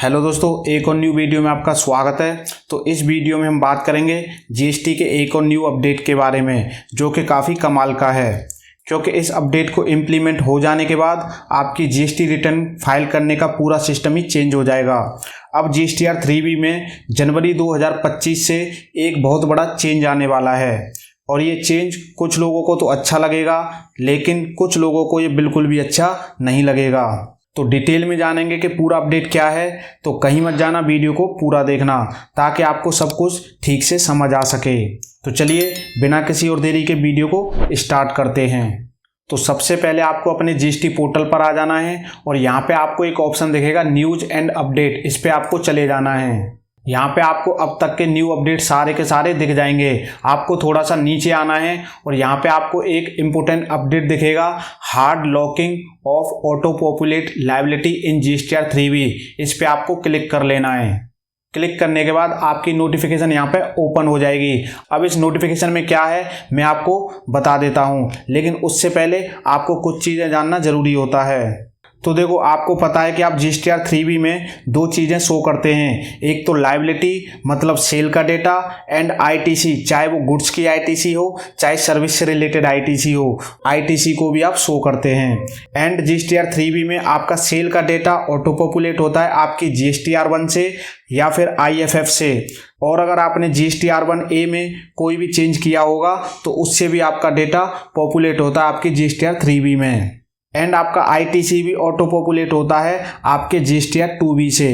Hello दोस्तों, एक और न्यू वीडियो में आपका स्वागत है। तो इस वीडियो में हम बात करेंगे जीएसटी के एक और न्यू अपडेट के बारे में, जो कि काफ़ी कमाल का है, क्योंकि इस अपडेट को इम्प्लीमेंट हो जाने के बाद आपकी जीएसटी रिटर्न फाइल करने का पूरा सिस्टम ही चेंज हो जाएगा। अब जीएसटीआर 3B में जनवरी 2025 से एक बहुत बड़ा चेंज आने वाला है और ये चेंज कुछ लोगों को तो अच्छा लगेगा, लेकिन कुछ लोगों को ये बिल्कुल भी अच्छा नहीं लगेगा। तो डिटेल में जानेंगे कि पूरा अपडेट क्या है, तो कहीं मत जाना, वीडियो को पूरा देखना ताकि आपको सब कुछ ठीक से समझ आ सके। तो चलिए बिना किसी और देरी के वीडियो को स्टार्ट करते हैं। तो सबसे पहले आपको अपने जीएसटी पोर्टल पर आ जाना है और यहाँ पे आपको एक ऑप्शन दिखेगा न्यूज़ एंड अपडेट, इस पे आपको चले जाना है। यहाँ पे आपको अब तक के न्यू अपडेट सारे के सारे दिख जाएंगे। आपको थोड़ा सा नीचे आना है और यहाँ पे आपको एक इम्पोर्टेंट अपडेट दिखेगा, hard locking of auto populate liability in GSTR 3B, इस पे आपको क्लिक कर लेना है। क्लिक करने के बाद आपकी नोटिफिकेशन यहाँ पे ओपन हो जाएगी। अब इस नोटिफिकेशन में क्या है मैं आपको बता देता हूँ, लेकिन उससे पहले आपको कुछ चीज़ें जानना ज़रूरी होता है। तो देखो, आपको पता है कि आप जीएसटीआर 3B में दो चीज़ें शो करते हैं, एक तो लायबिलिटी मतलब सेल का डेटा, एंड आईटीसी, चाहे वो गुड्स की आईटीसी हो चाहे सर्विस से रिलेटेड आईटीसी हो, आईटीसी को भी आप शो करते हैं। एंड जीएसटीआर 3B में आपका सेल का डेटा ऑटो पॉपुलेट होता है आपकी जीएसटीआर 1 से या फिर आईएफएफ से, और अगर आपने जीएसटीआर 1A में कोई भी चेंज किया होगा तो उससे भी आपका डेटा पॉपुलेट होता है आपकी जीएसटीआर 3B में। एंड आपका आईटीसी भी ऑटो पॉपुलेट होता है आपके जीएसटीआर 2B से।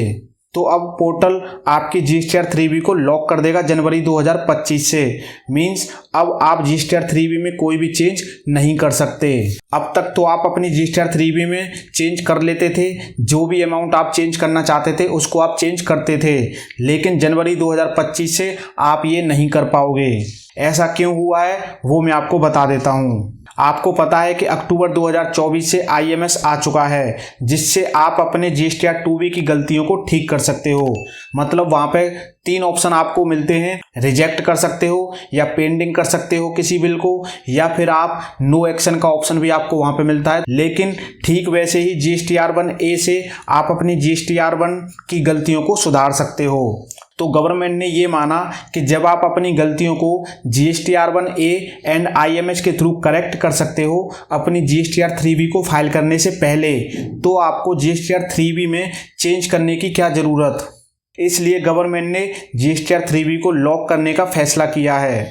तो अब पोर्टल आपकी जीएसटीआर 3B को लॉक कर देगा जनवरी 2025 से। मींस अब आप जीएसटीआर 3B में कोई भी चेंज नहीं कर सकते। अब तक तो आप अपनी जीएसटीआर 3B में चेंज कर लेते थे, जो भी अमाउंट आप चेंज करना चाहते थे उसको आप चेंज करते थे, लेकिन जनवरी 2025 से आप ये नहीं कर पाओगे। ऐसा क्यों हुआ है वो मैं आपको बता देता हूँ। आपको पता है कि अक्टूबर 2024 से आईएमएस आ चुका है, जिससे आप अपने जीएसटीआर 2B की गलतियों को ठीक कर सकते हो। मतलब वहाँ पे 3 ऑप्शन आपको मिलते हैं, रिजेक्ट कर सकते हो या पेंडिंग कर सकते हो किसी बिल को, या फिर आप नो एक्शन का ऑप्शन भी आपको वहाँ पे मिलता है। लेकिन ठीक वैसे ही जीएसटीआर 1A से आप अपनी जीएसटीआर 1 की गलतियों को सुधार सकते हो। तो गवर्नमेंट ने ये माना कि जब आप अपनी गलतियों को जीएसटीआर 1A एंड आईएमएस के थ्रू करेक्ट कर सकते हो अपनी जीएसटीआर 3B को फाइल करने से पहले, तो आपको जीएसटीआर 3B में चेंज करने की क्या ज़रूरत। इसलिए गवर्नमेंट ने जीएसटीआर 3B को लॉक करने का फैसला किया है।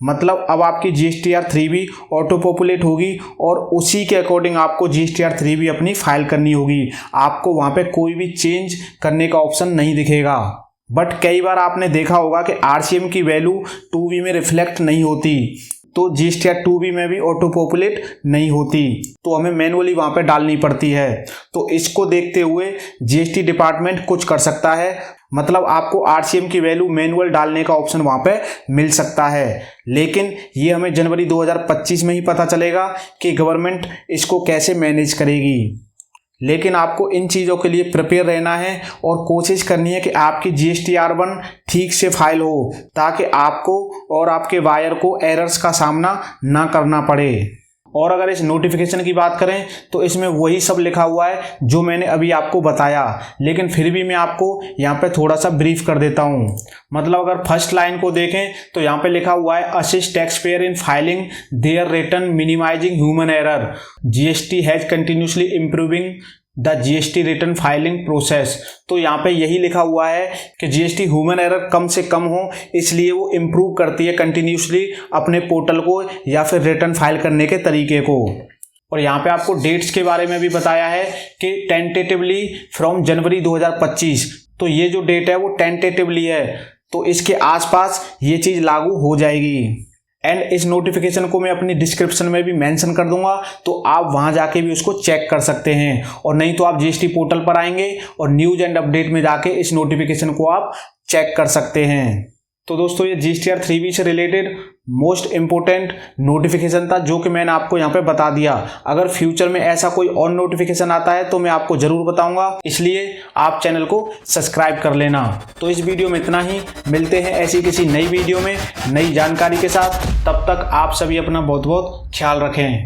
मतलब अब आपकी जीएसटीआर 3B ऑटो पॉपुलेट होगी और उसी के अकॉर्डिंग आपको जीएसटीआर 3B अपनी फाइल करनी होगी। आपको वहाँ पे कोई भी चेंज करने का ऑप्शन नहीं दिखेगा। बट कई बार आपने देखा होगा कि आरसीएम की वैल्यू 2B में रिफ्लेक्ट नहीं होती, तो जीएसटीआर 2B में भी ऑटो पॉपुलेट नहीं होती, तो हमें मैनुअली वहाँ पे डालनी पड़ती है। तो इसको देखते हुए जीएसटी डिपार्टमेंट कुछ कर सकता है, मतलब आपको आरसीएम की वैल्यू मैनुअल डालने का ऑप्शन वहाँ पे मिल सकता है, लेकिन ये हमें जनवरी 2025 में ही पता चलेगा कि गवर्नमेंट इसको कैसे मैनेज करेगी। लेकिन आपको इन चीज़ों के लिए प्रिपेयर रहना है और कोशिश करनी है कि आपकी जीएसटीआर 1 ठीक से फाइल हो, ताकि आपको और आपके वायर को एरर्स का सामना ना करना पड़े। और अगर इस नोटिफिकेशन की बात करें तो इसमें वही सब लिखा हुआ है जो मैंने अभी आपको बताया, लेकिन फिर भी मैं आपको यहाँ पे थोड़ा सा ब्रीफ कर देता हूँ। मतलब अगर फर्स्ट लाइन को देखें तो यहाँ पे लिखा हुआ है assist tax payer in filing their return minimising human error, GST has continuously improving the GST return filing process. तो यहाँ पे यही लिखा हुआ है कि जीएसटी ह्यूमन एरर कम से कम हो, इसलिए वो इम्प्रूव करती है कंटिन्यूसली अपने पोर्टल को या फिर रिटर्न फाइल करने के तरीके को। और यहाँ पे आपको डेट्स के बारे में भी बताया है कि टेंटेटिवली फ्रॉम जनवरी 2025, तो ये जो डेट है वो टेंटेटिवली है, तो इसके आसपास ये चीज़ लागू हो जाएगी। एंड इस नोटिफिकेशन को मैं अपनी डिस्क्रिप्शन में भी मेंशन कर दूंगा, तो आप वहां जाके भी उसको चेक कर सकते हैं, और नहीं तो आप जीएसटी पोर्टल पर आएंगे और न्यूज़ एंड अपडेट में जाके इस नोटिफिकेशन को आप चेक कर सकते हैं। तो दोस्तों, ये जीएसटीआर 3B से रिलेटेड मोस्ट इम्पोर्टेंट नोटिफिकेशन था जो कि मैंने आपको यहाँ पे बता दिया। अगर फ्यूचर में ऐसा कोई और नोटिफिकेशन आता है तो मैं आपको ज़रूर बताऊंगा, इसलिए आप चैनल को सब्सक्राइब कर लेना। तो इस वीडियो में इतना ही, मिलते हैं ऐसी किसी नई वीडियो में नई जानकारी के साथ। तब तक आप सभी अपना बहुत बहुत ख्याल रखें।